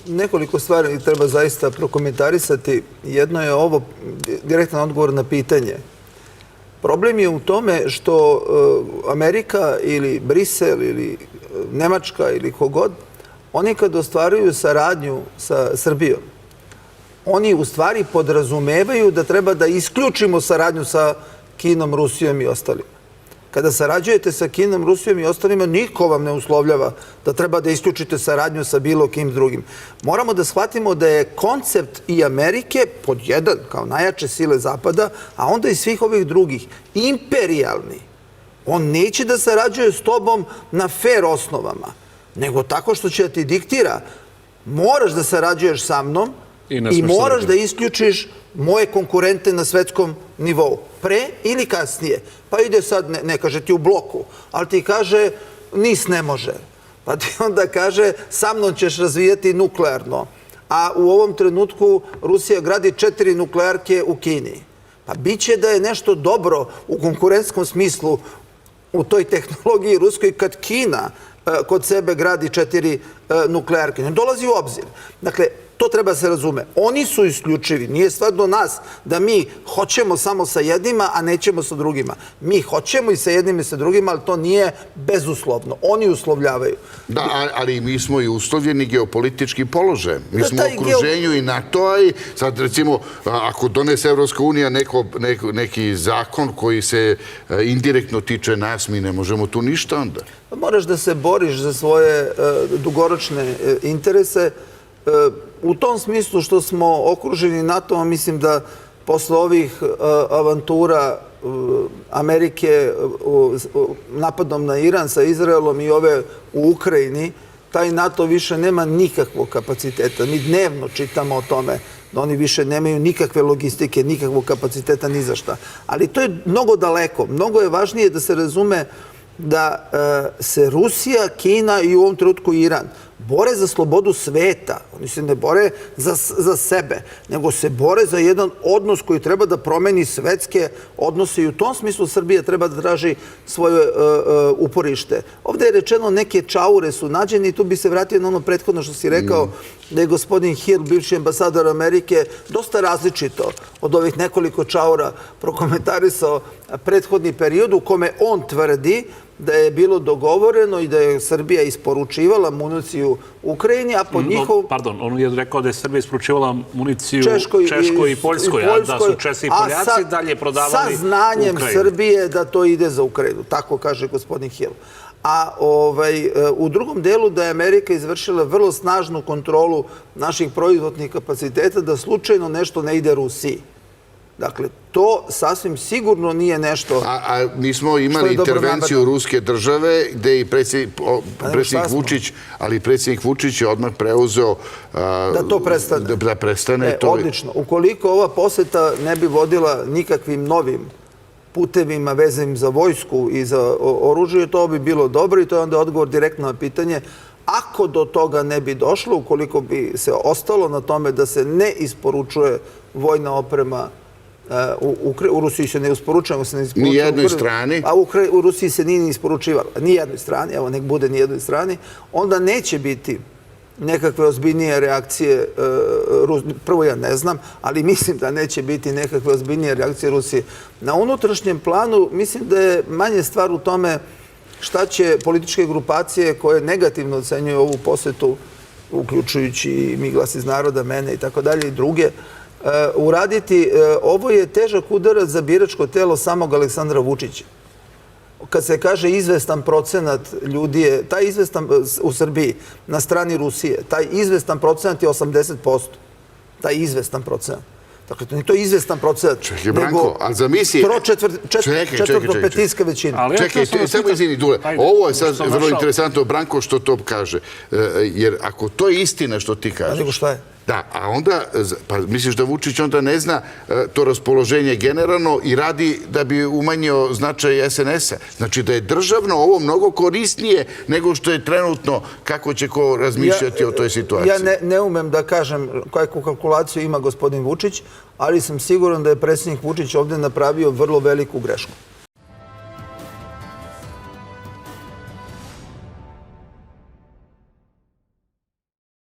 Nekoliko stvari treba zaista prokomentarisati. Jedno je ovo direktan odgovor na pitanje. Problem je u tome što Amerika ili Brisel ili Nemačka ili kogod, oni kad ostvaruju saradnju sa Srbijom, oni u stvari podrazumevaju da treba da isključimo saradnju sa Kinom, Rusijom i ostalima. Kada sarađujete sa Kinom, Rusijom i ostalima, niko vam ne uslovljava da treba da isključite saradnju sa bilo kim drugim. Moramo da shvatimo da je koncept i Amerike, pod jedan, kao najjače sile Zapada, a onda i svih ovih drugih, imperijalni. On neće da sarađuje s tobom na fair osnovama, nego tako što će da ti diktira. Moraš da sarađuješ sa mnom i moraš da isključiš moje konkurente na svetskom nivou. Pre ili kasnije. Pa ide sad, ne kaže ti u bloku, ali ti kaže NIS ne može. Pa ti onda kaže sa mnom ćeš razvijati nuklearno. A u ovom trenutku Rusija gradi 4 nuklearke u Kini. Pa biće da je nešto dobro u konkurentskom smislu u toj tehnologiji ruskoj kad Kina kod sebe gradi 4 nuklearke. Ne dolazi u obzir. Dakle, to treba se razume. Oni su isključivi. Nije stvar do nas da mi hoćemo samo sa jednima, a nećemo sa drugima. Mi hoćemo i sa jednima i sa drugima, ali to nije bezuslovno. Oni uslovljavaju. Da, ali mi smo i uslovljeni geopolitički položaj. Mi smo u okruženju i NATO-a i sad recimo, ako donese Evropska unija neki zakon koji se indirektno tiče nas, mi ne možemo tu ništa onda. Moraš da se boriš za svoje dugoročne interese. U tom smislu što smo okruženi NATO-om, mislim da posle ovih avantura Amerike napadom na Iran sa Izraelom i ove u Ukrajini, taj NATO više nema nikakvog kapaciteta. Mi dnevno čitamo o tome da oni više nemaju nikakve logistike, nikakvog kapaciteta, ni za šta. Ali to je mnogo daleko. Mnogo je važnije da se razume da se Rusija, Kina i u ovom trenutku Iran bore za slobodu sveta. Oni se ne bore za sebe, nego se bore za jedan odnos koji treba da promeni svetske odnose i u tom smislu Srbija treba da traži svoje uporište. Ovdje je rečeno neke čaure su nađene i tu bi se vratio na ono prethodno što si rekao da je gospodin Hill, bivši ambasador Amerike, dosta različito od ovih nekoliko čaura prokomentarisao prethodni period u kome on tvrdi da je bilo dogovoreno i da je Srbija isporučivala municiju Ukrajini, a pod njihovom... Pardon, on je rekao da je Srbija isporučivala municiju Češkoj i Poljskoj, a da su Česi i Poljaci dalje prodavali Ukrajinu. Sa znanjem Srbije da to ide za Ukrajinu, tako kaže gospodin Hill. A u drugom delu da je Amerika izvršila vrlo snažnu kontrolu naših proizvodnih kapaciteta da slučajno nešto ne ide Rusiji. Dakle, to sasvim sigurno nije nešto... A nismo imali intervenciju ruske države gde i predsjednik Vučić, ali predsjednik Vučić je odmah preuzeo... Da to prestane. Da prestane. Odlično. Ukoliko ova poseta ne bi vodila nikakvim novim putevima vezanim za vojsku i za oružje, to bi bilo dobro i to je onda odgovor direktno na pitanje. Ako do toga ne bi došlo, ukoliko bi se ostalo na tome da se ne isporučuje vojna oprema, u Rusiji se ne isporučuje, ni jednoj strani, a u Rusiji se nije isporučivala ni jednoj strani, evo nek bude ni jednoj strani, onda neće biti nekakve ozbiljnije reakcije, prvo ja ne znam, ali mislim da neće biti nekakve ozbiljnije reakcije Rusije. Na unutrašnjem planu mislim da je manje stvar u tome šta će političke grupacije koje negativno ocenjuju ovu posetu, uključujući i Mi glas iz naroda, mene i tako dalje i druge, uraditi. Ovo je težak udarac za biračko telo samog Aleksandra Vučića. Kad se kaže izvestan procenat ljudi je, taj izvestan u Srbiji na strani Rusije, taj izvestan procenat je 80%. Taj izvestan procenat. Dakle, to je izvestan procenat. Čekaj, Branko, a zamisli... Četvrtopetinska većina. Čekaj, samo izvini, Dule. Ovo je sad vrlo interesantno, Branko, što to kaže. Jer ako to je istina što ti kažeš... Nego šta je? Da, a onda, pa misliš da Vučić onda ne zna to raspoloženje generalno i radi da bi umanjio značaj SNS-a. Znači da je državno ovo mnogo korisnije nego što je trenutno kako će ko razmišljati o toj situaciji. Ja ne umem da kažem kakvu kalkulaciju ima gospodin Vučić, ali sam siguran da je predsjednik Vučić ovdje napravio vrlo veliku grešku.